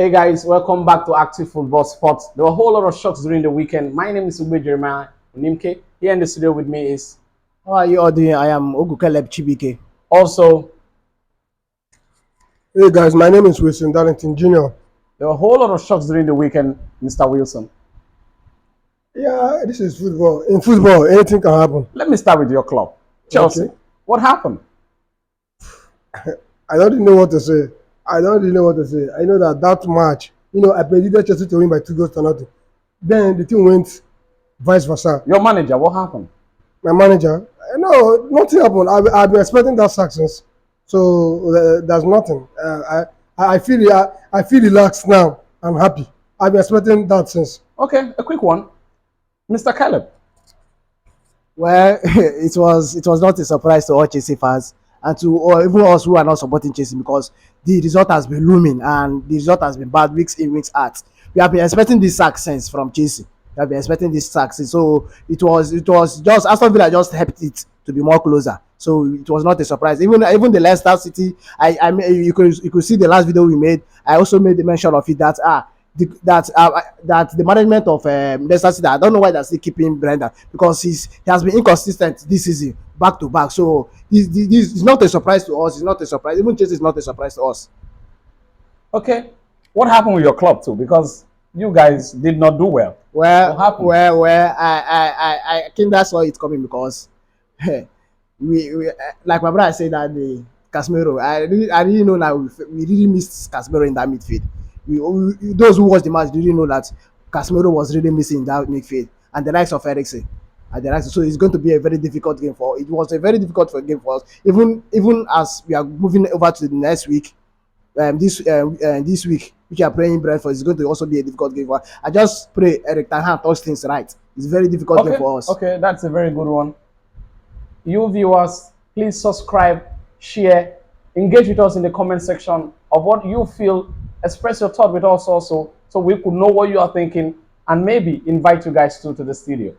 Hey guys, welcome back to Active Football Sports. There were a whole lot of shocks during the weekend. My name is Ube Jeremiah Nimke. Here in the studio with me is How are you all doing? I am Ogukeleb Chibike. also, Hey guys, my name is Wilson Darlington Jr. there were a whole lot of shocks during the weekend, Mr. Wilson. Yeah, this is football. In football, anything can happen. Let me start with your club, Chelsea. Okay. What happened? I don't even know what to say. I don't really know what to say. I know that match, I predicted Chelsea to win by 2 goals to nothing. Then the team went vice versa. Your manager, what happened? My manager, no, nothing happened. I've been expecting that sack since. So there's nothing. I feel relaxed now. I'm happy. I've been expecting that since. Okay, a quick one. Mr. Caleb, Well, it was not a surprise to all Chelsea fans and to or even us who are not supporting Chelsea because the result has been looming and the result has been bad weeks in, weeks out. We have been expecting this success from Chelsea. We have been expecting this success. So it was just Aston Villa just helped it to be more closer. So it was not a surprise. Even the Leicester City, you could see the last video we made. I also made the mention of it that that the management of Leicester City, I don't know why they're still keeping Brendan because he has been inconsistent this season back to back. So this is not a surprise to us. It's not a surprise. Even Chelsea is not a surprise to us. okay, what happened with your club too? Because you guys did not do well. Well, What happened? I think that's why it's coming because we like my brother said that the Casemiro. I really know that we really missed Casemiro in that midfield. Those who watched the match didn't know that Casemiro was really missing in that midfield and the likes of Eriksen. And the likes, so it's going to be a very difficult game for. It was a very difficult game for us. Even as we are moving over to the next week, this week, which are playing Brentford, is going to also be a difficult game for us. I just pray Eric Ten Hag does things right. It's a very difficult game Okay, for us. okay, that's a very good one. You viewers, please subscribe, share, engage with us in the comment section of what you feel. Express your thought with us also, so we could know what you are thinking and maybe invite you guys to the studio.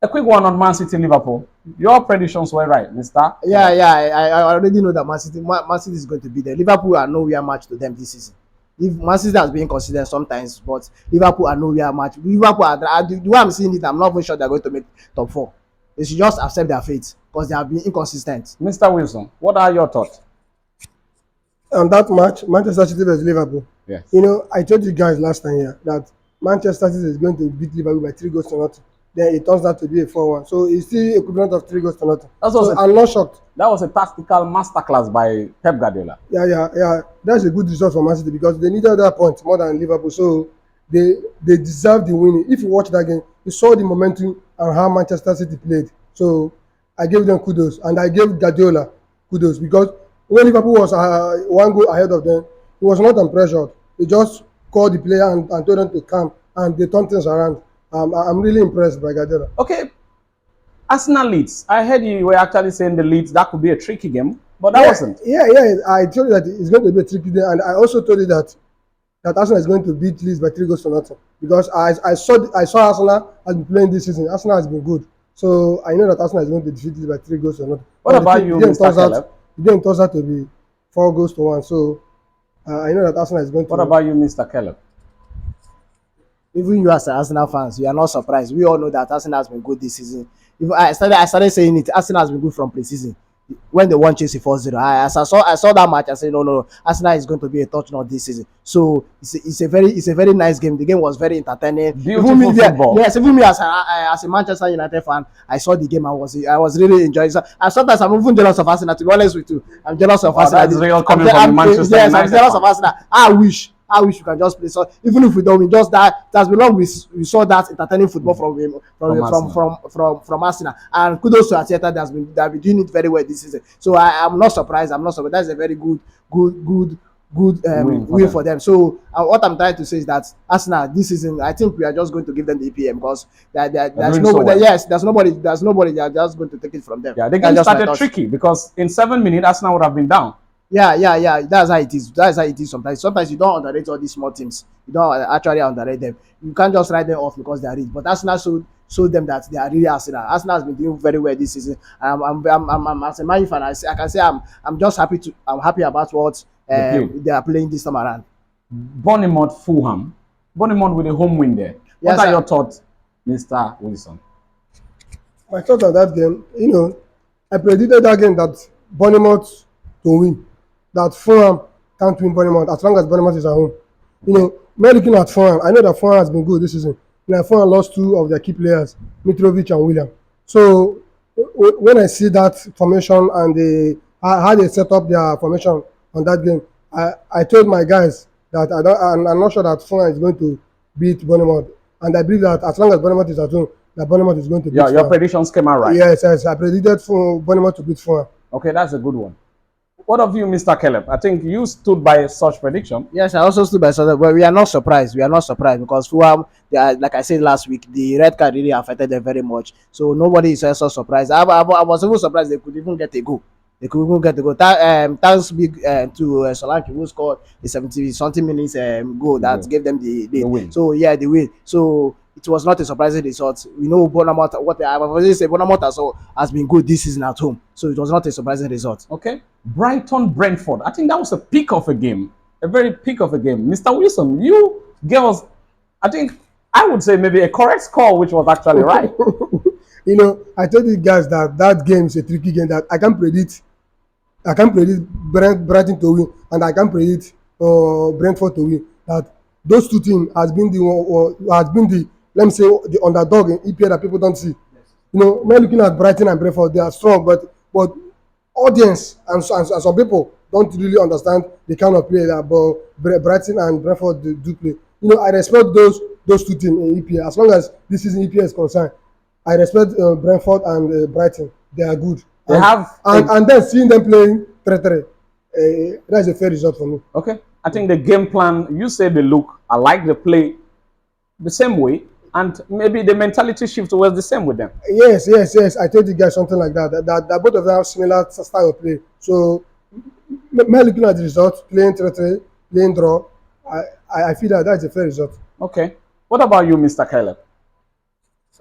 A quick one on Man City Liverpool. Your predictions were right, Mister. Yeah. I already know that Man City is going to be there. Liverpool are nowhere match to them this season. If Man City has been considered sometimes, but Liverpool are nowhere match. Liverpool are the way I'm seeing it. I'm not even sure they're going to make top four. They should just accept their fate because they have been inconsistent. Mr. Wilson, what are your thoughts? That match, Manchester City versus Liverpool. Yes. I told you guys last time here that Manchester City is going to beat Liverpool by 3 goals to nothing. Then it turns out to be a 4-1. So it's still equivalent of 3 goals to nothing. So I'm not shocked. That was a tactical masterclass by Pep Guardiola. Yeah. That's a good result for Man City because they needed that point more than Liverpool. So they deserve the winning. If you watch that game, you saw the momentum and how Manchester City played. So I gave them kudos and I gave Guardiola kudos because when Liverpool was 1 goal ahead of them, he was not pressured. He just called the player and told them to come, and they turned things around. I'm really impressed by Guardiola. Okay, Arsenal Leeds. I heard you were actually saying the Leeds that could be a tricky game, but that wasn't. Yeah. I told you that it's going to be a tricky day, and I also told you that Arsenal is going to beat Leeds by 3 goals to nothing because I saw Arsenal has been playing this season. Arsenal has been good, so I know that Arsenal is going to defeat Leeds by 3 goals to nothing. What about you, Mr. Caleb? The game turns out to be 4 goals to 1. So I know that Arsenal is going to. What about you, Mr. Caleb? Even you as Arsenal fans, you are not surprised. We all know that Arsenal has been good this season. Even I started saying it. Arsenal has been good from pre-season when they won Chelsea 4-0. I saw that match, I said no. Arsenal is going to be a touchdown this season. So it's a very nice game. The game was very entertaining. Beautiful football. Yes, even me as a Manchester United fan, I saw the game. I was really enjoying it. So, sometimes I'm even jealous of Arsenal. To be honest with you, I'm jealous of Arsenal. That's real coming from Manchester United. Yes, I'm jealous of Arsenal. I wish we can just play. So even if we don't win, just that has been long we saw that entertaining football from Arsenal. And kudos to Arteta that have been doing it very well this season. So I'm not surprised. That's a very good win for them. So what I'm trying to say is that Arsenal this season, I think we are just going to give them the EPM because there's nobody they are just going to take it from them. Yeah, the game started tricky because in 7 minutes Arsenal would have been down. Yeah. That's how it is. Sometimes you don't underrate all these small teams. You don't actually underrate them. You can't just write them off because they are rich. But Arsenal showed them that they are really Arsenal. Arsenal has been doing very well this season. I'm as a Man U fan, I can say I'm happy about what they are playing this time around. Bournemouth, Fulham. Bournemouth with a home win there. What Yes, are sir. your thoughts, Mr. Wilson? My thought on that game, I predicted that game that Bournemouth to win, that Fulham can't win Bournemouth as long as Bournemouth is at home. Okay. When looking at Fulham, I know that Fulham has been good this season. Fulham lost two of their key players, Mitrovic and William. So when I see that formation and how they set up their formation on that game, I told my guys that I'm not sure that Fulham is going to beat Bournemouth, and I believe that as long as Bournemouth is at home, that Bournemouth is going to beat Your Fulham. predictions came out right. Yes, yes, I predicted for Bournemouth to beat Fulham. Okay, that's a good one. What of you, Mr. Caleb? I think you stood by such prediction. Yes, I also stood by Southern, but we are not surprised. We are not surprised because Fulham, they are, like I said last week, the red card really affected them very much. So nobody is also surprised. I was even surprised they could even get a goal. They could even get a goal. Thanks big to Solanke, who scored the 70 something minutes goal that gave them the lead. win. So yeah, the win. So it was not a surprising result. We know Bournemouth, what I've already said, Bournemouth has been good this season at home. So it was not a surprising result. Okay. Brighton, Brentford. I think that was a peak of a game. A very peak of a game. Mr. Wilson, you gave us, I think, I would say maybe a correct score, which was actually right. I told you guys that that game is a tricky game that I can predict. I can predict Brighton to win, and I can predict Brentford to win. That those two teams has been the let me say the underdog in EPL that people don't see. When looking at Brighton and Brentford, they are strong, but audience and some people don't really understand the kind of play that Brighton and Brentford do play. I respect those two teams in EPL as long as this season EPL is concerned. I respect Brentford and Brighton. They are good. They have and then seeing them playing 3-3, that's a fair result for me. Okay. I think the game plan, you say they look, I like the play the same way, and maybe the mentality shift was the same with them. Yes. I told you guys something like that. That both of them have similar style of play. So, me looking at the result, playing 3-3, playing draw, I feel that that's a fair result. Okay. What about you, Mr. Caleb?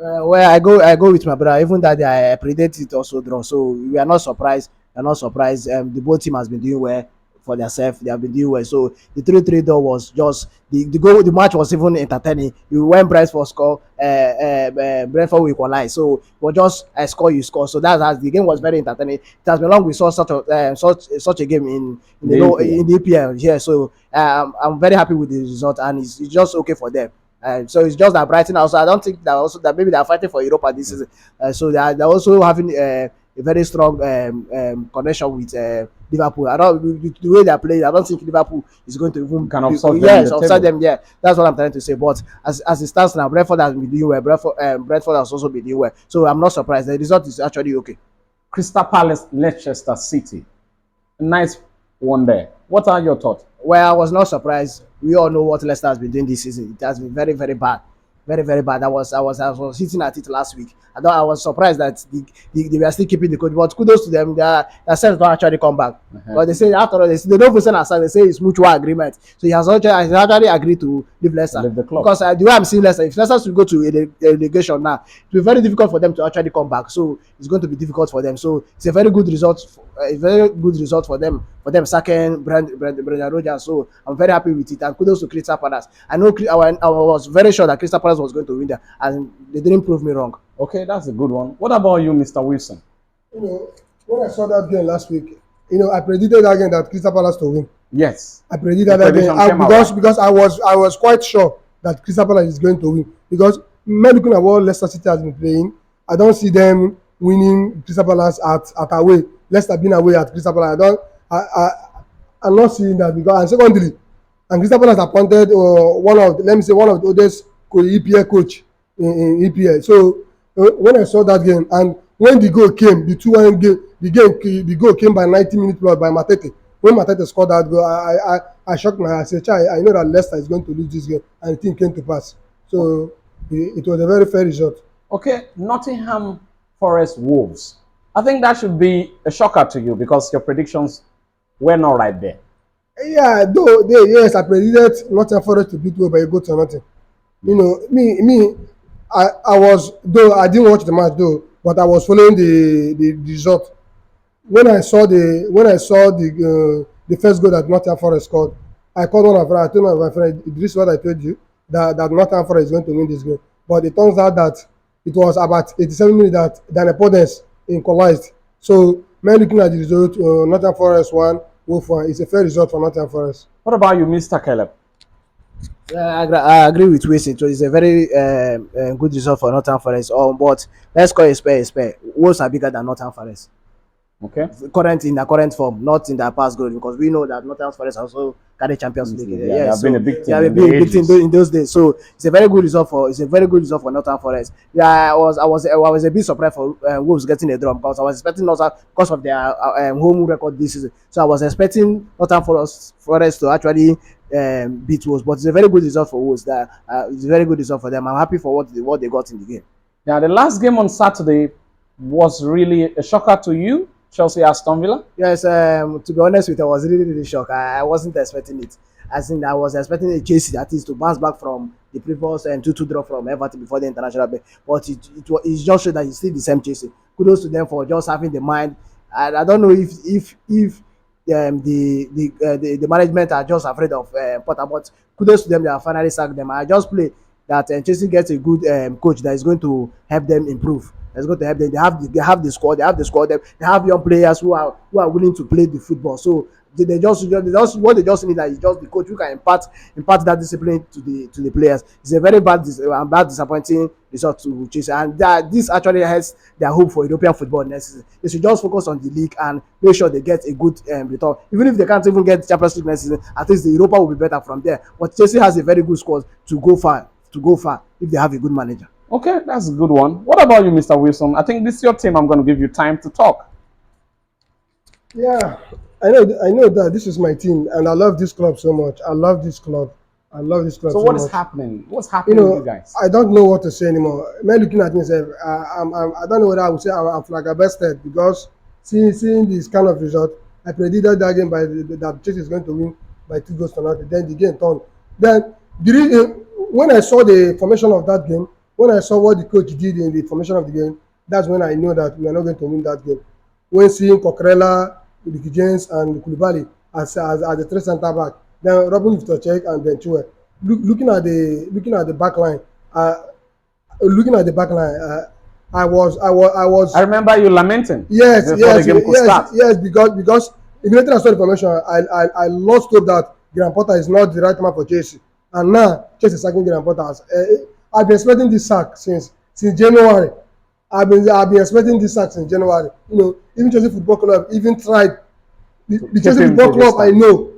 Well, I go with my brother. Even that I predicted it also draw, so we are not surprised. We are not surprised. The both team has been doing well for themselves. They have been doing well. So the 3-3 draw was just the goal. The match was even entertaining. You went Brentford score, Brentford will equalize. So but just I score, you score. So that's as the game was very entertaining. It has been long we saw such a game in the EPL. Yeah, so I'm very happy with the result, and it's just okay for them. So it's just that Brighton also. I don't think that maybe they're fighting for Europa this season. So they're also having a very strong connection with Liverpool. I don't the way they're playing. I don't think Liverpool is going to even Can upset them yes in the upset table. them. Yeah, that's what I'm trying to say. But as it stands now, Brentford has been doing well. Brentford has also been doing well. So I'm not surprised. The result is actually okay. Crystal Palace, Leicester City. A nice one there. What are your thoughts? Well, I was not surprised. We all know what Leicester has been doing this season. It has been very, very bad, very, very bad. I was hitting at it last week. I was surprised that they were still keeping the coach. But kudos to them. Their sales don't actually come back. But they say after all, they don't even send aside. They say it's mutual agreement. So he has actually agreed to leave Leicester. Leave the club. Because the way I'm seeing Leicester, if Leicester should go to a relegation now, it will be very difficult for them to actually come back. So it's going to be difficult for them. So it's a very good result. A very good result for them sacking Brendan Rodgers. So I'm very happy with it, and kudos to Crystal Palace. I was very sure that Crystal Palace was going to win there, and they didn't prove me wrong. Okay, that's a good one. What about you, Mr. Wilson? When I saw that game last week, I predicted that game that Crystal Palace to win. Yes. I predicted that game because I was quite sure that Crystal Palace is going to win, because looking at what Leicester City has been playing, I don't see them winning Crystal Palace at away. Leicester being away at Crystal Palace. I'm not seeing that, because, and secondly, and Crystal Palace appointed one of the oldest EPL coach in EPL. So when I saw that game, and when the goal came, the 2-1 game, the goal came by 90 minutes plus by Matete. When Matete scored that goal, I shocked my head. I said, I know that Leicester is going to lose this game, and the thing came to pass. So it was a very fair result. Okay, Nottingham Forest Wolves. I think that should be a shocker to you because your predictions were not right there. Yeah, yes, I predicted Nottingham Forest to beat Wolves, but you go to nothing. I was, though I didn't watch the match though, but I was following the result. When I saw the first goal that Nottingham Forest scored, I called one of my friends. I told my friend, this is what I told you, that Nottingham Forest is going to win this game. But it turns out that it was about 87 minutes that the opponents equalized. So, men looking at the result, Nottingham Forest won, Wolf won. It's a fair result for Nottingham Forest. What about you, Mr. Caleb? Yeah, I agree with Wes. It's a very good result for Northern Forest. But let's call it a spare. Wolves are bigger than Northern Forest. Okay. Current in the current form, not in their past glory, because we know that Northern Forest also carry Champions League. Yeah, they have been a big team. They have been a big team in those days. So it's a very good result for Northern Forest. Yeah, I was a bit surprised for Wolves getting a draw because I was expecting Northern because of their home record this season. So I was expecting Northern Forest to actually beat Wolves, but it's a very good result for Wolves. It's a very good result for them. I'm happy for what they got in the game. Now, the last game on Saturday was really a shocker to you, Chelsea Aston Villa. Yes, to be honest with you, I was really shocked. I wasn't expecting it. As in, I was expecting a Chelsea that is to bounce back from the previous 2-2 draw from Everton before the international break. But it just showed that it's still the same Chelsea. Kudos to them for just having the mind. And I don't know if the management are just afraid of Potter, but kudos to them. They have finally sacked them. I just pray that Chelsea gets a good coach that is going to help them improve. That's going to help them. They have the squad. They have young players who are willing to play the football. So they just what they just need is just the coach who can impart that discipline to the players. It's a very bad disappointing result to Chelsea, and this actually has their hope for European football next season. They should just focus on the league and make sure they get a good return. Even if they can't even get Champions League next season, at least the Europa will be better from there. But Chelsea has a very good squad to go far if they have a good manager. Okay, that's a good one. What about you, Mr. Wilson? I think this is your team. I'm going to give you time to talk. Yeah, I know that this is my team, and I love this club so much. I love this club So what is happening? What's happening with you guys? I don't know what to say anymore. Man, looking at myself, I don't know whether I would say I'm flabbergasted because seeing this kind of result, I predicted that game that Chelsea is going to win by 2-0. Then the game turned. Then when I saw the formation of that game, when I saw what the coach did in the formation of the game, that's when I know that we are not going to win that game. When seeing Coquerella, Ricky James, and Koulibaly as the three centre back, then Robin Loftus-Cheek and then Chue. Looking at the back line, I was. I remember you lamenting. Yes, Yes, because immediately I saw the formation, I lost hope that Graham Potter is not the right man for Chelsea, and now Chelsea is sacking Graham Potter. I've been expecting this sack since January. I've been expecting this sack since January. Even Chelsea Football Club even tried. The Chelsea Football Club, I know.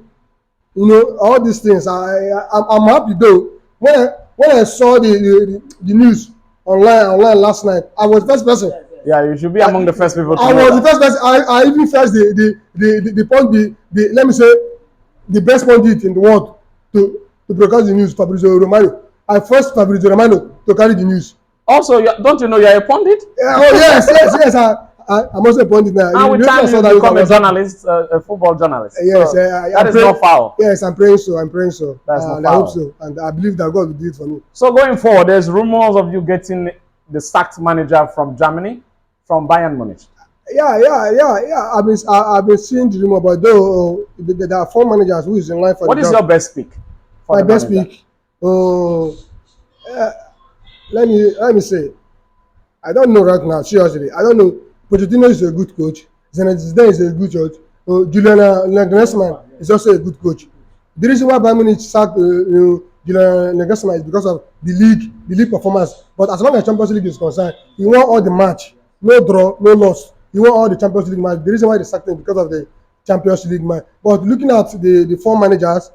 All these things. I'm happy though. When I saw the news online last night, I was the first person. Yeah, you should be among the first people. I was the first person. I even first let me say the best pundit in the world to broadcast the news, Fabrizio Romano. I first Fabrizio Romano to carry the news. Also, don't you know you're a pundit? Yes. I'm also a pundit now. And with time you become a journalist, a football journalist. Yes, so that is not foul. Yes, I'm praying so. That's not foul. I hope so, and I believe that God will do it for me. So going forward, there's rumors of you getting the sacked manager from Germany, from Bayern Munich. Yeah. I've been seeing the rumor, but though there are 4 managers who is in line for. What is your best pick? My best pick. Let me say, I don't know right now. Seriously, I don't know. Pochettino is a good coach. Zinedine Zidane is a good coach. Julian Nagelsmann is also a good coach. The reason why Bayern Munich sacked Julian Nagelsmann is because of the league performance. But as long as Champions League is concerned, he won all the match, no draw, no loss. He won all the Champions League match. The reason why they sacked him is because of the Champions League match. But looking at the 4 managers,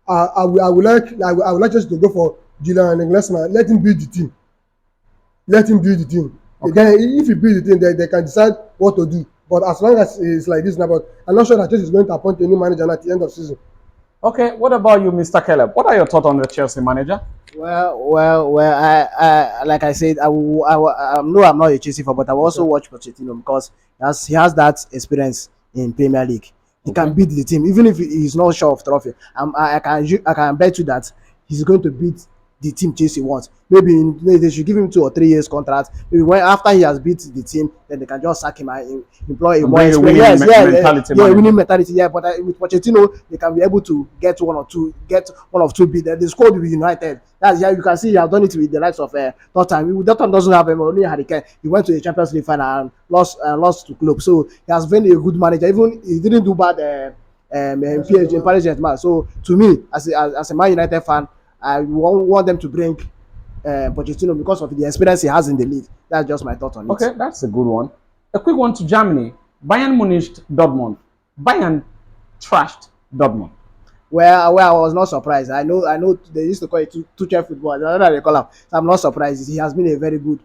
I would like just to go for Julian Nagelsmann. Let him build the team. Okay. Then if he build the team, they can decide what to do. But as long as it's like this now, but I'm not sure that Chelsea is going to appoint a new manager at the end of the season. Okay, what about you, Mr. Caleb? What are your thoughts on the Chelsea manager? Well. I like I said, no, I'm not a Chelsea fan, but I will also watch Pochettino because he has that experience in Premier League. He can beat the team, even if he's not sure of trophy. I can bet you that he's going to beat the team Chelsea wants. Maybe they should give him 2 or 3 years contract. Maybe when after he has beat the team, then they can just sack him and employ a And more bring a winning experienced. mentality manager. Winning mentality. Yeah, but with Pochettino, they can be able to get one of two beat. The squad will be united. That's you can see he has done it with the likes of Tottenham. Tottenham doesn't have him, only Harry Kane. He went to the Champions League final and lost to club. So he has been a good manager. Even he didn't do bad in PSG in Paris Saint-Germain. So to me, as a Man United fan, I want them to bring Pochettino because of the experience he has in the league. That's just my thought on it. Okay, that's a good one. A quick one to Germany. Bayern Munich, Dortmund. Bayern trashed Dortmund. Well, I was not surprised. I know they used to call it two-chair football. I don't know how they call him. So I'm not surprised. He has been a very good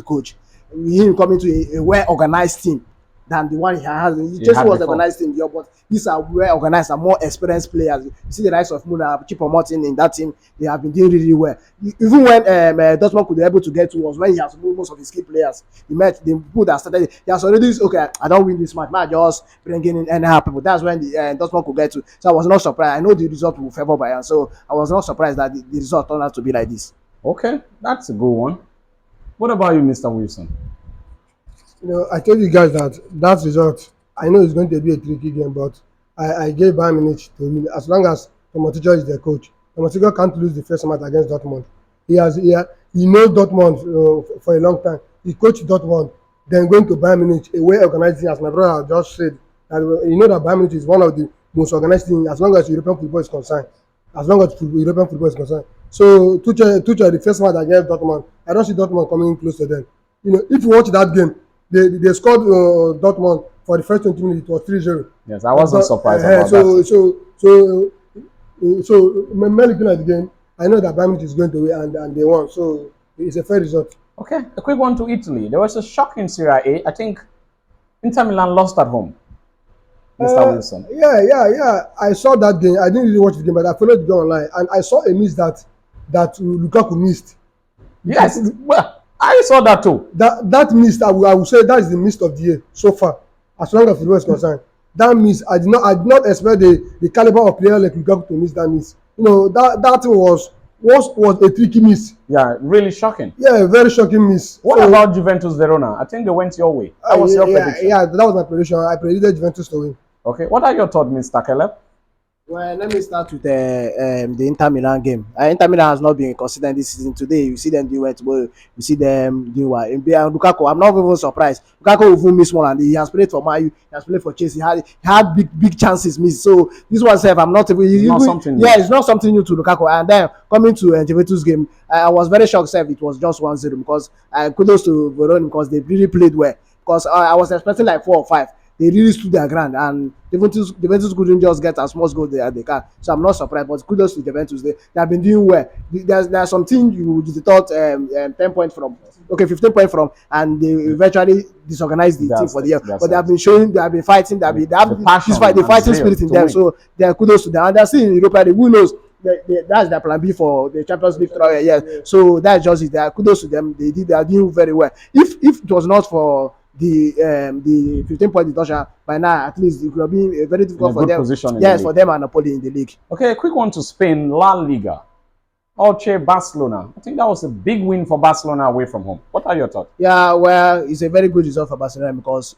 coach. Him coming to a well-organized team than the one he has. Chelsea was organized team, yeah, but these are well-organized and more experienced players. You see the likes of Muna, Chipo Martin in that team. They have been doing really well. Even when Dortmund could be able to get to was when he has moved most of his key players. The people that started, he has already okay. I don't win this match. I just bringing in anyhow people. That's when the Dortmund could get to. So I was not surprised. I know the result will favor Bayern, so I was not surprised that the result turned out to be like this. Okay, that's a good one. What about you, Mr. Wilson? I told you guys that result, I know it's going to be a tricky game, but I gave Bayern Munich to win as long as Thomas Tuchel is their coach. Thomas Tuchel can't lose the first match against Dortmund. He knows Dortmund for a long time. He coached Dortmund, then going to Bayern Munich, a well-organized team, as my brother just said. And that Bayern Munich is one of the most organized teams as long as European football is concerned. As long as European football is concerned. So Tuchel, the first match against Dortmund, I don't see Dortmund coming close to them. If you watch that game, they scored Dortmund for the first 20 minutes. It was 3-0. Yes, I wasn't surprised about that. So when looking at the game, I know that Bayern Munich is going to win and they won. So it's a fair result. Okay, a quick one to Italy. There was a shock in Serie A. I think Inter Milan lost at home. Mr. Wilson. Yeah. I saw that game. I didn't really watch the game, but I followed the game online, and I saw a miss that Lukaku missed. Yes, well, I saw that too. That miss, I will say that is the miss of the year so far, as long as football is concerned. That miss, I did not expect the caliber of player like Lukaku to miss that miss. That was a tricky miss. Yeah, really shocking. Yeah, very shocking miss. What about Juventus Verona? I think they went your way. That was your prediction. Yeah, that was my prediction. I predicted Juventus to win. Okay, what are your thoughts, Mr. Caleb? Well, let me start with the Inter Milan game. Inter Milan has not been consistent this season. Today, you see them doing well. Tomorrow, you see them doing well. Lukaku, I'm not even surprised. Lukaku even missed one, and he has played for Man U. He has played for Chelsea. He had big chances missed. So this one, I'm not even. It's not something new to Lukaku. And then coming to Juventus game, I was very shocked. It was just 1-0 because kudos to Verona because they really played well. Because I was expecting like 4 or 5. They really stood their ground, and Juventus couldn't just get as much goal as they can. So I'm not surprised, but kudos to Juventus. They have been doing well. There's something you thought 10 points from, 15 points from, and they eventually disorganized the team for the year. But they have been showing, they have been fighting, they have the fighting spirit in them. So they are kudos to them. And they're still in Europa League. Who knows? That's their plan B for the Champions League. Yes. So that's just it. They are kudos to them. They are doing very well. If it was not for the 15-point deduction, by now at least it could have been very difficult for them. Yes, for them and Napoli in the league. Okay, a quick one to Spain, La Liga. Elche Barcelona. I think that was a big win for Barcelona away from home. What are your thoughts? Yeah, well, it's a very good result for Barcelona because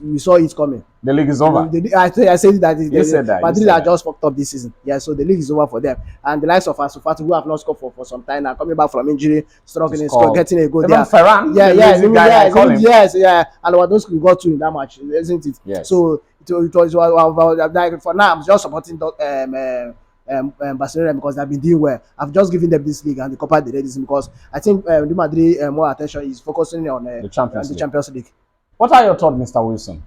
we saw it coming. The league is over. I said that. You said that. Madrid are just fucked up this season. Yeah, so the league is over for them. And the likes of Ansu Fati, who have not scored for some time now, coming back from injury, struggling, getting a goal there. Ferran, yes. And Lewandowski got 2 in that match, isn't it? Yes. So it was like, for now, I'm just supporting Barcelona because they've been doing well. I've just given them this league and the Copa del Rey because I think Real Madrid more attention is focusing on the Champions League. What are your thoughts, Mr. Wilson?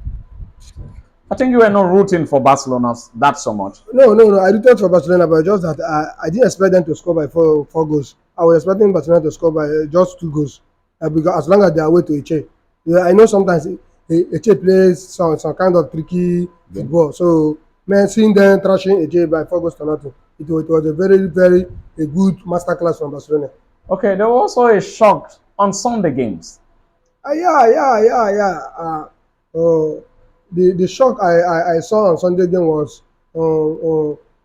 I think you were not rooting for Barcelona that so much. No. I rooted for Barcelona, but just that I didn't expect them to score by four goals. I was expecting Barcelona to score by just 2 goals. Because as long as they are away to Eche. Yeah, I know sometimes Eche plays some kind of tricky football. So, seeing them trashing Eche by 4 goals to nothing, it was a very, very good masterclass from Barcelona. Okay, there was also a shock on Sunday games. The shock I saw on Sunday game was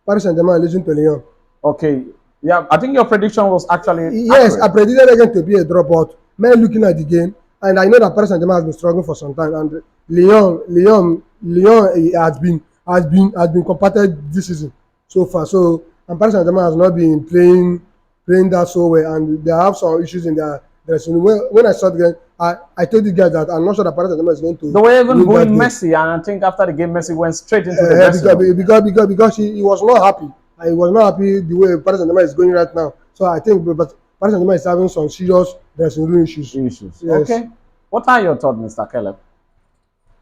Paris Saint-Germain losing to Lyon. Okay, Yeah, I think your prediction was actually Yes, I accurate. predicted again to be a dropout. Men looking at the game, and I know that Paris Saint-Germain has been struggling for some time, and Lyon has been compacted this season so far. So and Paris Saint-Germain has not been playing that so well, and they have some issues in their dressing room. When I saw the game, I told you guys that I'm not sure that Paris Saint-Germain is going to They were even win that booing game. Messi, and I think after the game, Messi went straight into the dressing because room. because he was not happy. He was not happy the way Paris Saint-Germain is going right now. So I think, but Paris Saint-Germain is having some serious dressing room issues. Issues. Yes. Okay. What are your thoughts, Mr. Caleb?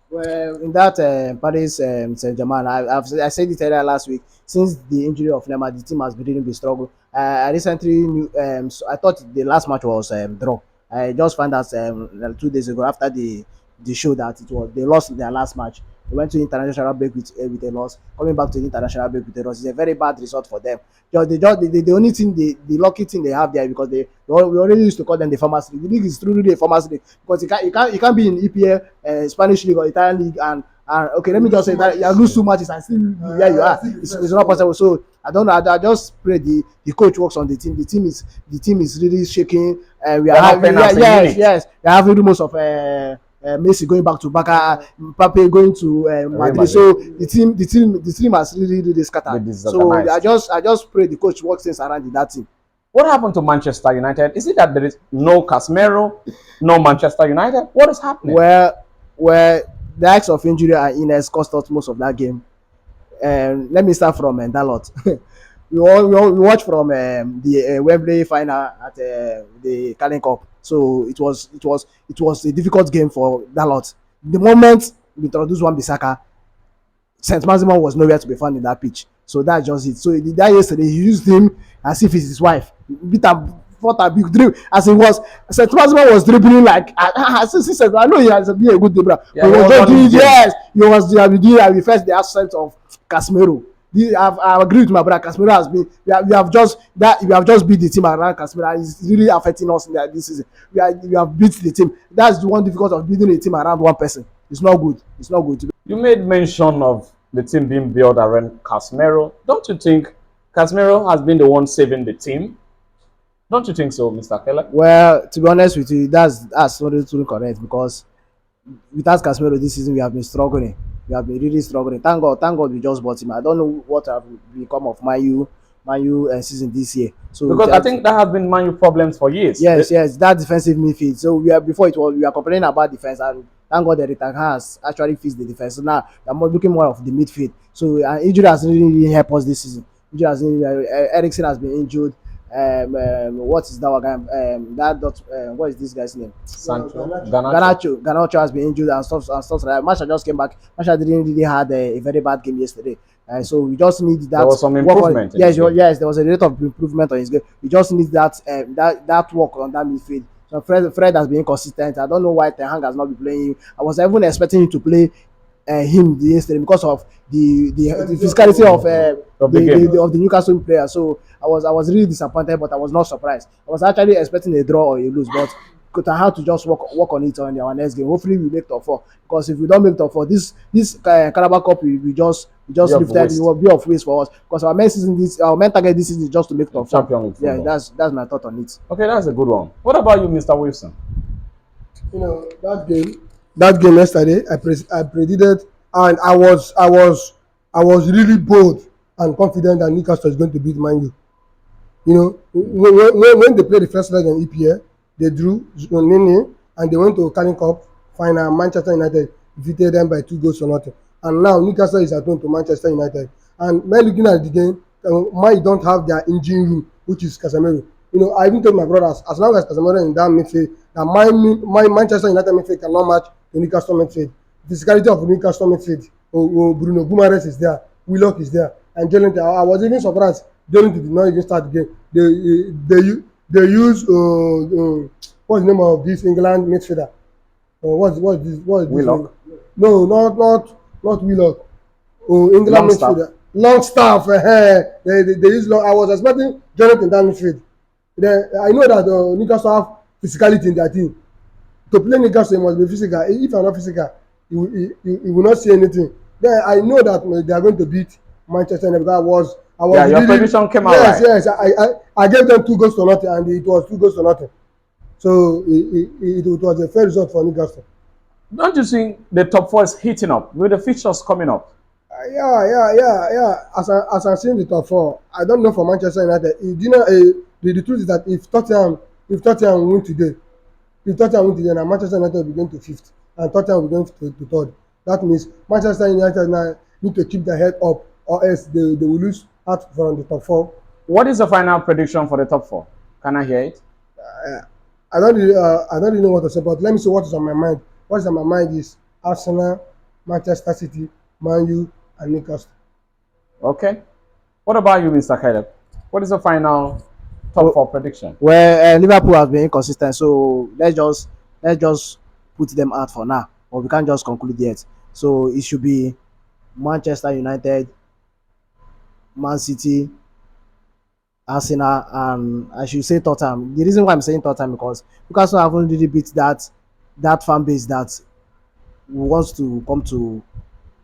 Well, in that Paris Saint-Germain, I said it earlier last week. Since the injury of Neymar, the team has been really been struggle. I recently knew, so I thought the last match was draw. I just found out 2 days ago after the show that it was they lost their last match. They went to international break with a loss. Coming back to the international break with a loss is a very bad result for them. The only thing the lucky thing they have there because we already used to call them the farmers league. The league is truly a farmers league because you can't be in EPL, Spanish league or Italian league and okay, let me just say that you lose 2 matches and still be where you are. It's not possible. So I don't know. I just pray the coach works on the team. The team is really shaking. We They're are not having playing as a unit. yes. They're having rumors of Messi going back to Barca, Mbappe going to Madrid. Madrid. So the team has really scattered. Been So disorganized. I just pray the coach works things around in that team. What happened to Manchester United? Is it that there is no Casemiro, no Manchester United? What is happening? Where the acts of injury and illness cost us most of that game. Let me start from Dalot. We watched from the Wembley final at the Carling Cup. So it was a difficult game for Dalot. The moment we introduced Wan-Bissaka, Saint Maximin was nowhere to be found in that pitch. So that's just it. So he did that yesterday. He used him as if he's his wife. Beat him, fought a big dribble. As it was, Saint Maximin was dribbling like I know he has been a good dribbler. Yeah, But he he was was just on doing his game. yes. He was the first the absence of Casemiro. I agree with my brother. Casemiro has been. We have just beat the team around Casemiro, and it's really affecting us in this season. We have beat the team. That's the one difficult of beating a team around one person. It's not good. It's not good. You made mention of the team being built around Casemiro. Don't you think Casemiro has been the one saving the team? Don't you think so, Mr. Keller? Well, to be honest with you, that's not really correct because without Casemiro this season we have been struggling. We have been really struggling. Thank God we just bought him. I don't know what have become of Man U season this year. So Because I think that has been Man U problems for years. yes, that defensive midfield. So we are complaining about defense and thank God the Ten has actually fixed the defense. So now I'm looking more of the midfield. So injury has really helped us this season. Injury has really, Eriksen has been injured. What is that guy? What is this guy's name? Sancho, Garnacho. Garnacho has been injured and stuff like that. Masha just came back. Masha didn't really had a very bad game yesterday. So we just need that. There was some improvement. Yes, there was a rate of improvement on his game. We just need that work on that midfield. So Fred has been inconsistent. I don't know why Ten Hag has not been playing him. I was even expecting him to play him yesterday because of the physicality of the Newcastle player. So I was really disappointed, but I was not surprised. I was actually expecting a draw or a lose, but Ten Hag to just work on it on our next game. Hopefully we make top 4 because if we don't make top 4, this Carabao Cup we just lifted. It will be of waste for us because our main target this season is just to make top 4. Champion League Yeah, football. that's my thought on it. Okay, that's a good one. What about you, Mr. Wilson? That game yesterday, I predicted, and I was really bold and confident that Newcastle is going to beat Man U. When they played the first leg in EPL, they drew 0-0 and they went to Carling Cup final. Manchester United defeated them by 2-0. And now Newcastle is at home to Manchester United. And when looking at the game, Man don't have their engine room, which is Casemiro. I even told my brothers, as long as Casemiro in that midfield, that my Manchester United midfield cannot match the Newcastle midfield. The physicality of the Newcastle midfield. Bruno Guimaraes is there, Willock is there, and Jolinton. I was even surprised Jolinton did not even start the game. They use what's the name of this England midfielder? What's this? Willock? No, not Willock. England midfielder. Longstaff. They use long. I was expecting Jonathan that midfield. I know that Newcastle have physicality in their team. To play Newcastle, you must be physical. If you are not physical, you will not see anything. Then I know that they are going to beat Manchester United because I Yeah, was your really prediction came out yes right. yes I gave them 2 goals to nothing and it was 2 goals to nothing. So it was a fair result for Newcastle. Don't you think the top four is heating up with the fixtures coming up? Yeah. As I'm seeing the top four, I don't know for Manchester United. You know, the truth is that if Tottenham win today, if Tottenham win today, now Manchester United will be going to fifth, and Tottenham will be going to third. That means Manchester United now need to keep their head up, or else they will lose out from the top four. What is the final prediction for the top four? Can I hear it? I don't really know what to say, but let me see what is on my mind. What is on my mind is Arsenal, Manchester City, Man U, and Newcastle. Okay. What about you, Mr. Caleb? What is the final top Well, four prediction? Liverpool has been inconsistent, so let's just put them out for now. But we can't just conclude yet. So it should be Manchester United, Man City, Arsenal, and I should say Tottenham. The reason why I'm saying Tottenham because Newcastle haven't really beat that fan base that wants to come to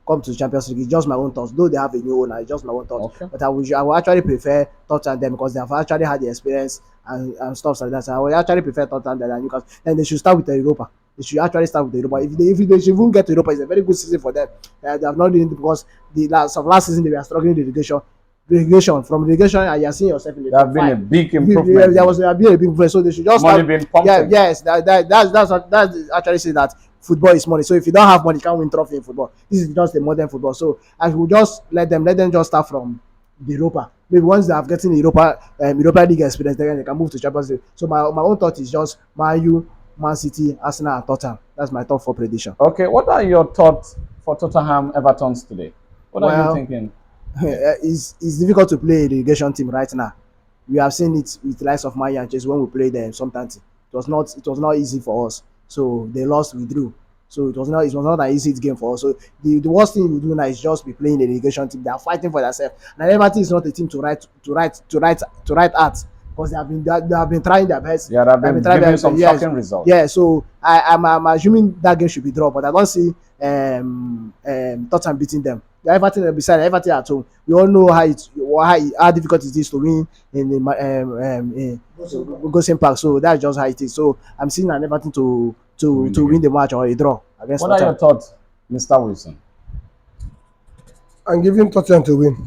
the Champions League. It's just my own thoughts. Though they have a new owner, it's just my own thoughts. Okay. But I will actually prefer Tottenham them because they have actually had the experience and stuff like that. So I will actually prefer Tottenham than Newcastle. Then they should start with the Europa. They should actually start with the Europa. If they should even get to Europa, it's a very good season for them. They have not doing it because last season they were struggling in the relegation and you're seeing yourself in the There top have been a five. big improvement. There been a big difference, so they should just Money start. being pumped Yeah, in. yes, that's actually saying that football is money. So if you don't have money, you can't win trophy in football. This is just the modern football. So I will just let them just start from the Europa. Maybe once they have gotten the Europa League experience, then they can move to Champions League. So my own thought is just Man U, Man City, Arsenal, and Tottenham. That's my top four prediction. Okay. What are your thoughts for Tottenham Everton's today? What are you Well, thinking? it's difficult to play a relegation team right now. We have seen it with the likes of Man and Chelsea when we played them sometimes. It was not easy for us. So they lost, we drew. So it was not an easy game for us. So the worst thing we do now is just be playing a relegation team. They are fighting for themselves. And Everton is not a team to write at because they have been trying their best. Yeah, they've They have been trying their giving best. some Yes. shocking results. Yeah, so I'm assuming that game should be draw, but I don't see Tottenham beating them. Everton at home. We all know how difficult it is to win in the Gosen Park. So that's just how it is. So I'm seeing an Everton to win the match or a draw against What are your Tottenham. thoughts, Mr. Wilson? I'm giving Tottenham to win.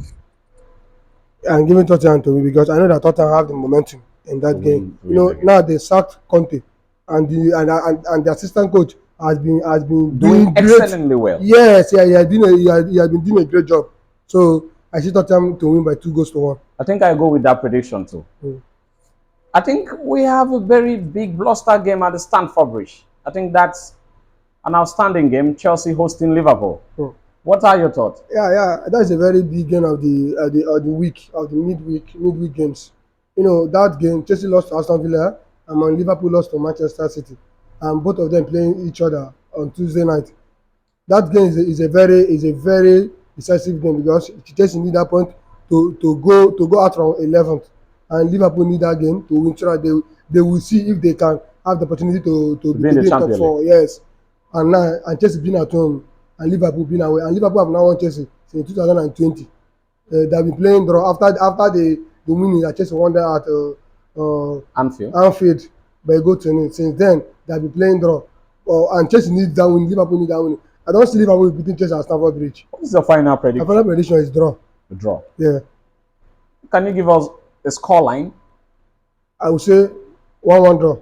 I'm giving Tottenham to win because I know that Tottenham have the momentum in that game. to You know, win the game. now they sacked Conte, and the assistant coach has been Doing doing great. excellently well. Yes, yeah, he has been doing a great job. So I see Tottenham to win by 2 goals to 1. I think I go with that prediction too. I think we have a very big blockbuster game at the Stamford Bridge. I think that's an outstanding game. Chelsea hosting Liverpool. What are your thoughts? Yeah, that's a very big game of the week of the midweek games. You know that game, Chelsea lost to Aston Villa, and Liverpool lost to Manchester City, and both of them playing each other on Tuesday night. That game is a very decisive game because Chelsea need that point to go out from 11th, and Liverpool need that game to win so that they will see if they can have the opportunity to be in the be top Champions four. Yes, and Chelsea being at home and Liverpool being away, and Liverpool have now won Chelsea since 2020. They have been playing draw after the winning that Chelsea won there at Anfield. Anfield by a goal to nil. Since then, they have been playing draw. And Chelsea need that win. Liverpool need that win. I don't see Liverpool beating Chelsea at Stamford Bridge. What is your final My prediction? final prediction is draw. The draw. Yeah, Can you give us a score line? I would say 1-1 draw.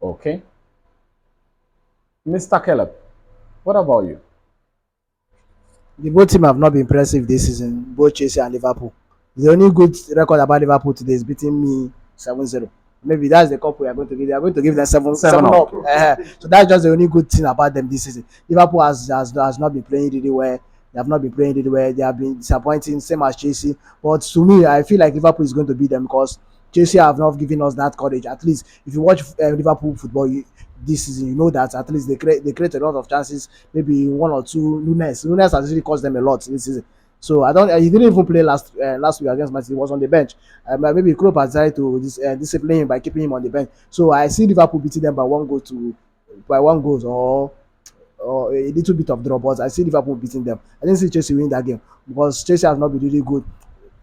Okay. Mr. Caleb, what about you? The both team have not been impressive this season, both Chelsea and Liverpool. The only good record about Liverpool today is beating me 7-0. Maybe that's the cup we are going to give. They are going to give them 7 up. So that's just the only good thing about them this season. Liverpool has not been playing really well. They have not been playing really well. They have been disappointing, same as Chelsea. But to me, I feel like Liverpool is going to beat them because Chelsea have not given us that courage. At least if you watch Liverpool football this season, you know that at least they create a lot of chances. Maybe one or two. Nunes has really cost them a lot this season. So I don't. He didn't even play last week against Man City. He was on the bench. Maybe Klopp has decided to discipline him by keeping him on the bench. So I see Liverpool beating them by 1 goal or or a little bit of draw, but I see Liverpool beating them. I didn't see Chelsea win that game because Chelsea has not been really good.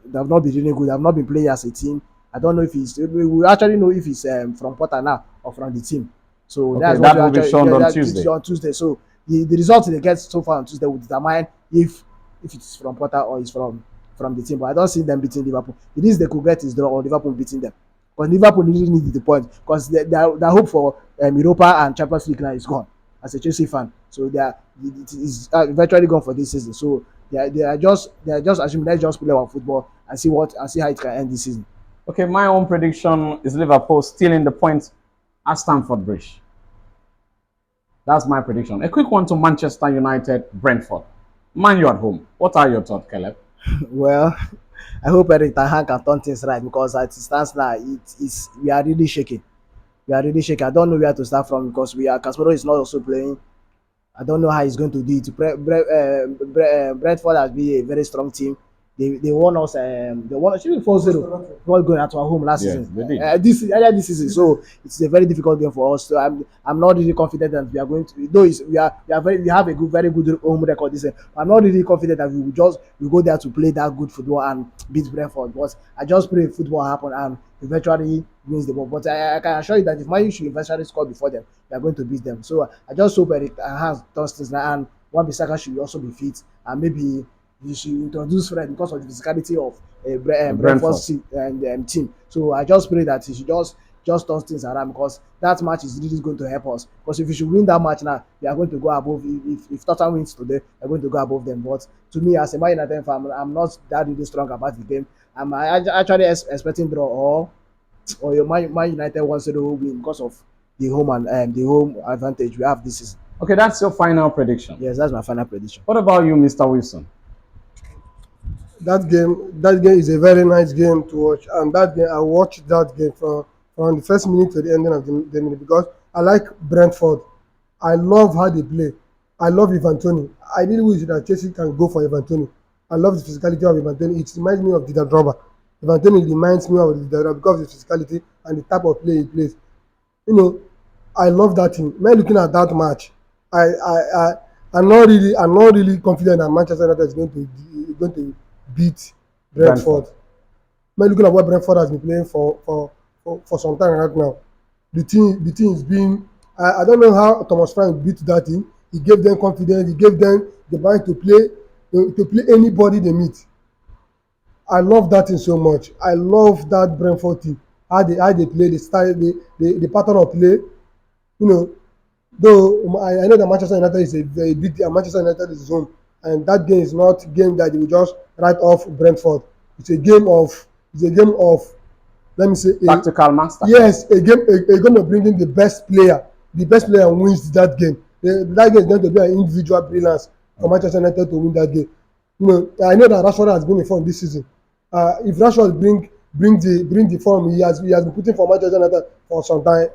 They have not been really good. They have not been playing as a team. I don't know if he's. We will actually know if he's from Potter now or from the team. So Okay, that's what that we will be actually, shown yeah, on that is Tuesday. on Tuesday. So the result they get so far on Tuesday will determine if it's from Potter or it's from the team. But I don't see them beating Liverpool. The least they could get is draw or Liverpool beating them. But Liverpool really need the point because their hope for Europa and Champions League now is gone as a Chelsea fan. So it is virtually gone for this season. So they are just assuming let's just play our football and see how it can end this season. Okay, my own prediction is Liverpool stealing the points at Stamford Bridge. That's my prediction. A quick one to Manchester United, Brentford. Man, you at home. What are your thoughts, Caleb? Well, I hope Eric Ten Hag can turn things right because as it stands now, it is we are really shaking. We are really shaking. I don't know where to start from because Casemiro is not also playing. I don't know how he's going to do it. Brentford has been a very strong team. They won us. They won actually 4-0. Before going at our home last Yes, season. they did. This season. So it's a very difficult game for us. So I'm not really confident that we are going to. Though we have a very good home record this year. I'm not really confident that we go there to play that good football and beat Brentford. But I just pray football happen and eventually wins the ball. But I can assure you that if Man U should eventually score before them, we are going to beat them. So I just hope Eric has does things now and Wan-Bissaka should also be fit and maybe he should introduce Fred because of the physicality of Brentford's team. So I just pray that he should just turn things around because that match is really going to help us. Because if we should win that match now, we are going to go above. If Tottenham wins today, we are going to go above them. But to me, as a Man United fan, I'm not that really strong about the game. I'm actually expecting draw or your Man United 1-0 win because of the home and the home advantage we have this season. Okay, that's your final prediction. Yes, that's my final prediction. What about you, Mr. Wilson? That game is a very nice game to watch, and that game I watched that game from the first minute to the ending of the minute because I like Brentford. I love how they play. I love Ivan Toney. I really wish that Chelsea can go for Ivan Toney. I love the physicality of Ivan Toney. It reminds me of Didier Drogba. Ivan Toney reminds me of Didier Drogba because of his physicality and the type of play he plays. You know, I love that team. When looking at that match, I I I I'm not really confident that Manchester United is going to beat Brentford. Brentford. When looking at what Brentford has been playing for some time right now, the team is being. I don't know how Thomas Frank beat that team. He gave them confidence. He gave them the mind to play anybody they meet. I love that team so much. I love that Brentford team. How they play, the style, the pattern of play. You know, though I know that Manchester United is a big and Manchester United is his home, and that game is not a game that they will just write off Brentford. It's a game of let me say Tactical master. yes, a game of bringing the best player. The best player wins that game. That game is going to be an individual brilliance for Manchester United to win that game. I know that Rashford has been in form this season. If Rashford bring the form he has been putting for Manchester United for some time,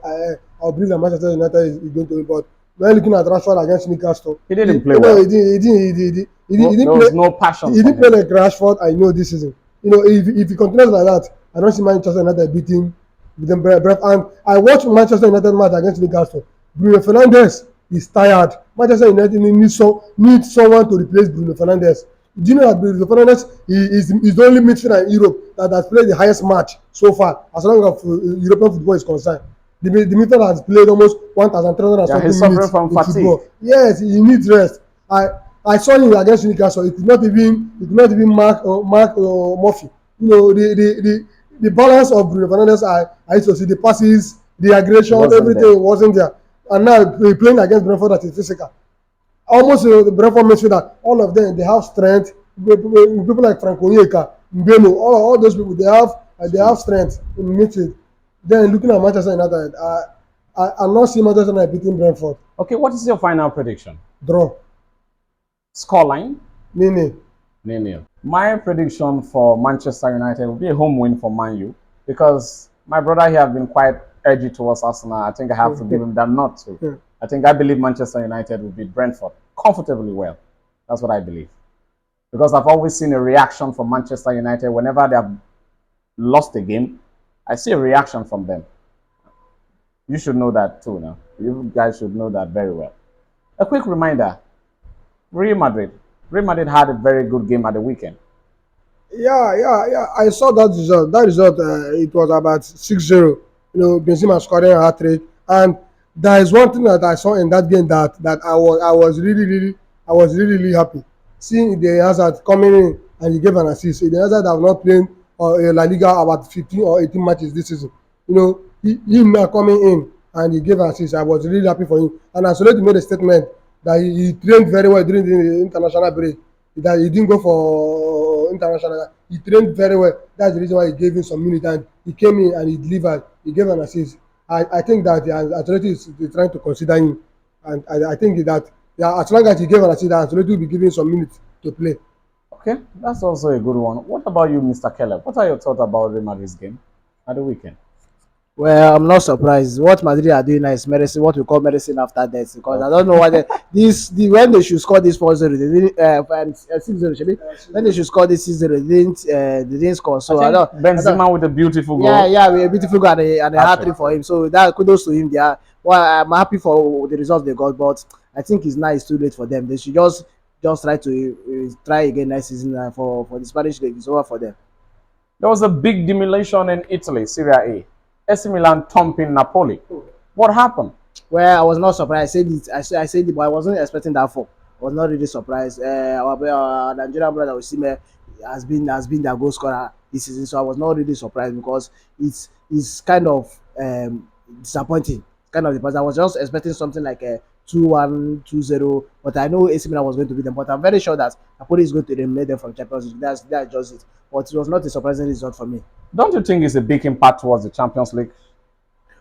I'll believe that Manchester United is going to win. But when looking at Rashford against Newcastle, He didn't play well. He didn't There play. was no passion He from didn't play him. like Rashford. I know this season. If he continues like that, I don't see Manchester United beating them. And I watched Manchester United match against Newcastle. Bruno Fernandes is tired. Manchester United needs someone to replace Bruno Fernandes. Do you know that Bruno Fernandes is the only midfielder in Europe that has played the highest match so far, as long as European football is concerned? The midfielder has played almost 1,300 and Yeah, something he's suffering minutes from in fatigue. football. Yes, he needs rest. I saw him against Newcastle. He could not even mark Murphy. The balance of Bruno Fernandes, I used to see the passes, the aggression, everything There. wasn't there. And now playing against Brentford that is physical. Almost the Brentford midfielder, all of them they have strength. People like Frank Onyeka, Mbemo, all those people they have strength in midfield. Then looking at Manchester United, I'm not seeing Manchester United beating Brentford. Okay, what is your final prediction? Draw. Scoreline? Nini. 0-0. My prediction for Manchester United will be a home win for Man U because my brother here have been quite edgy towards Arsenal. I think I have to give him that nod too. I believe Manchester United will beat Brentford comfortably well. That's what I believe. Because I've always seen a reaction from Manchester United whenever they have lost a game. I see a reaction from them. You should know that too now. You guys should know that very well. A quick reminder: Real Madrid. Real Madrid had a very good game at the weekend. Yeah. I saw that result. That result, it was about 6-0. Benzema scoring a hat trick, and there is one thing that I saw in that game that I was really happy seeing the Hazard coming in and he gave an assist. The Hazard have not played La Liga about 15 or 18 matches this season. Him now coming in and he gave an assist. I was really happy for him. And Ancelotti made a statement that he trained very well during the international break. That he didn't go for international. He trained very well. That's the reason why he gave him some minutes and he came in and he delivered. He gave an assist. I think that Ancelotti is trying to consider him, and I think that as long as he gave an assist, Ancelotti will be giving some minutes to play. Okay, that's also a good one. What about you, Mr. Keller? What are your thoughts about Real Madrid's game at the weekend? Well, I'm not surprised. What Madrid are doing now is medicine, what we call medicine after death. Because I Okay. don't know why when they should score this 4-0, they didn't, and 6-0, should be, when they should score this 6-0, they didn't score. So I think I don't. Benzema with a beautiful Yeah, goal. yeah, we a beautiful goal and a hat Hat-trick. trick for him. So that kudos to him. There. Well, I'm happy for the results they got, but I think it's now it's too late for them. They should just try to try again next season for the Spanish league. It's over for them. There was a big demolition in Italy, Serie A. AC Milan thumping Napoli. What happened? Well, I was not surprised. I said it. I said it, but I wasn't expecting that for. I was not really surprised. Our Nigerian brother Osimhen has been their goal scorer this season, so I was not really surprised because it's kind of disappointing. Kind of because I was just expecting something like a 2-1, 2-0, but I know AC Milan was going to beat them. But I'm very sure that Napoli is going to eliminate them from Champions League. That's just it. But it was not a surprising result for me. Don't you think it's a big impact towards the Champions League?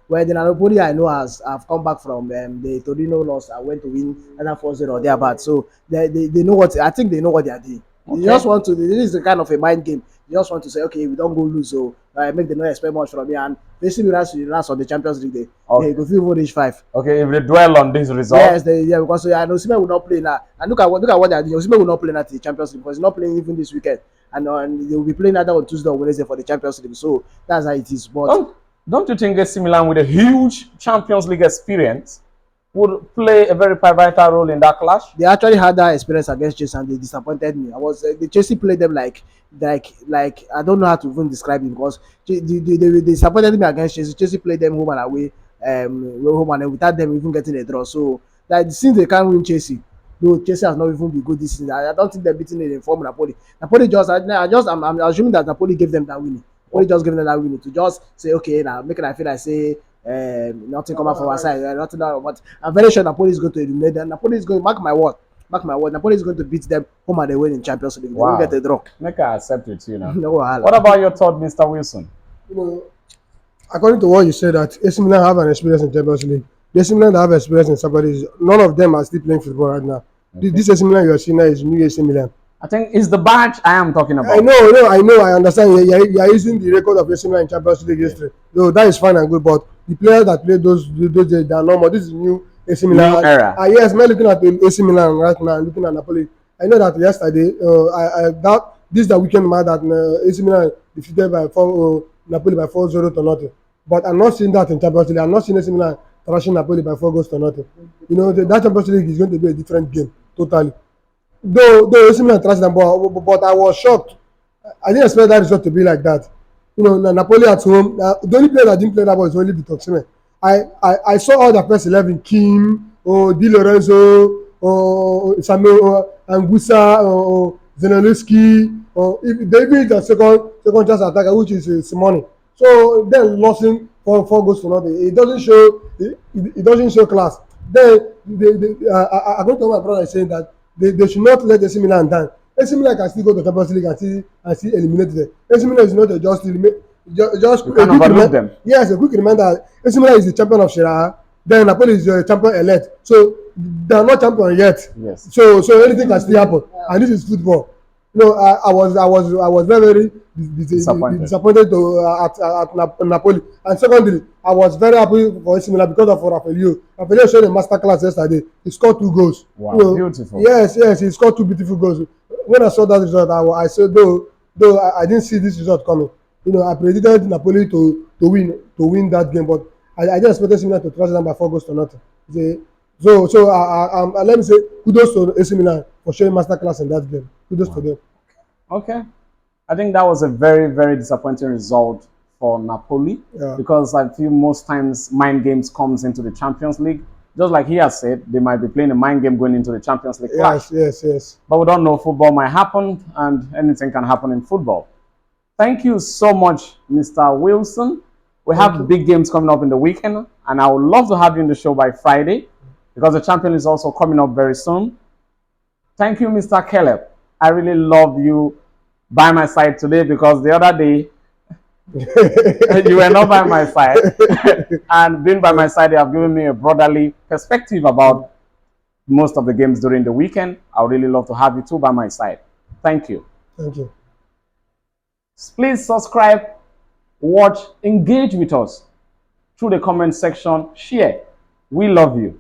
Well, the Napoli I know has have come back from the Torino loss and went to win either 4-0 or thereabout. So they know what I think they know what they are doing. They Okay. just want to. This is a kind of a mind game. They just want to say, okay, we don't go lose, so make them not expect much from me. And basically, last on the Champions League, they Okay. go feel reach 5. Okay, if they dwell on this result, Yes, because I know Osimhen will not play now. And look at what they are doing. Osimhen will not play now to the Champions League because he's not playing even this weekend. And they will be playing either on Tuesday or Wednesday for the Champions League. So that's how it is. But don't you think AC Milan with a huge Champions League experience would play a very pivotal role in that clash? they actually had that experience against Chelsea and they disappointed me. I was the Chelsea played them like I don't know how to even describe it because they disappointed me against Chelsea. Chelsea played them home and away, home and away without them even getting a draw. So that since they can't win Chelsea, though Chelsea has not even been good this season. I don't think they're beating it in form Napoli. Napoli I'm assuming that Napoli gave them that winning. Napoli just gave them that winning to just say okay now, make it I feel like say nothing come out from our side. Nothing out, but I'm very sure Napoli is going to eliminate them. Napoli is going to mark my word. Mark my word. Napoli is going to beat them home and away in Champions League. They won't get a draw. Make I accept it, No wahala. What about your thought, Mr. Wilson? You know, according to what you said, that AC Milan have an experience in Champions League. The AC Milan that have experience in Super League, none of them are still playing football right now. Okay. This AC Milan you are seeing now is new AC Milan. I think it's the badge I am talking about. I know, I understand. You are using the record of AC Milan in Champions League history. No, that is fine and good, but the players that play those days, they are normal. This is new AC Milan. New era. Yes, man, looking at AC Milan right now, looking at Napoli. I know that yesterday, this is the weekend match that AC Milan defeated Napoli by 4-0 to nothing. But I'm not seeing that in Champions League. I'm not seeing AC Milan thrashing Napoli by 4 goals to nothing. That Champions League is going to be a different game, totally. Though AC Milan thrashed them, but I was shocked. I didn't expect that result to be like that. Napoli at home. The only player that didn't play that was only Victor Osimhen. I saw all the first 11: Kim, Di Lorenzo, Samuel Anguissa, Zelensky. If David the second chance attacker, which is Simone. So then losing 4 goals to nothing. It doesn't show class. Then I go to my brother saying that they should not let AC Milan down. AC Milan can still go to Champions League and still eliminate them. AC Milan is not a just You can't overlook them. Yes, a quick reminder. AC Milan is the champion of Serie A. Then Napoli is the champion elect. So they are not champion yet. Yes. So anything can still happen. And this is football. I was very disappointed at Napoli. And secondly, I was very happy for AC Milan because of Rafaelio. Rafaelio showed a masterclass yesterday. He scored 2 goals. Wow, beautiful. Yes, he scored 2 beautiful goals. When I saw that result, I said though I didn't see this result coming. I predicted Napoli to win that game, but I just expected AC Milan to thrash them by 4 goals to nothing. Let me say kudos to AC Milan for showing masterclass in that game. Kudos to them. Okay. I think that was a very, very disappointing result for Napoli Yeah. because I feel most times mind games comes into the Champions League. Just like he has said, they might be playing a mind game going into the Champions League clash. Yes. But we don't know, football might happen and anything can happen in football. Thank you so much, Mr. Wilson. We Thank have you. big games coming up in the weekend, and I would love to have you in the show by Friday because the champion is also coming up very soon. Thank you, Mr. Caleb. I really love you by my side today because the other day you were not by my side. And being by my side, you have given me a brotherly perspective about most of the games during the weekend. I would really love to have you too by my side. Thank you. Thank you. Please subscribe, watch, engage with us through the comment section, share. We love you.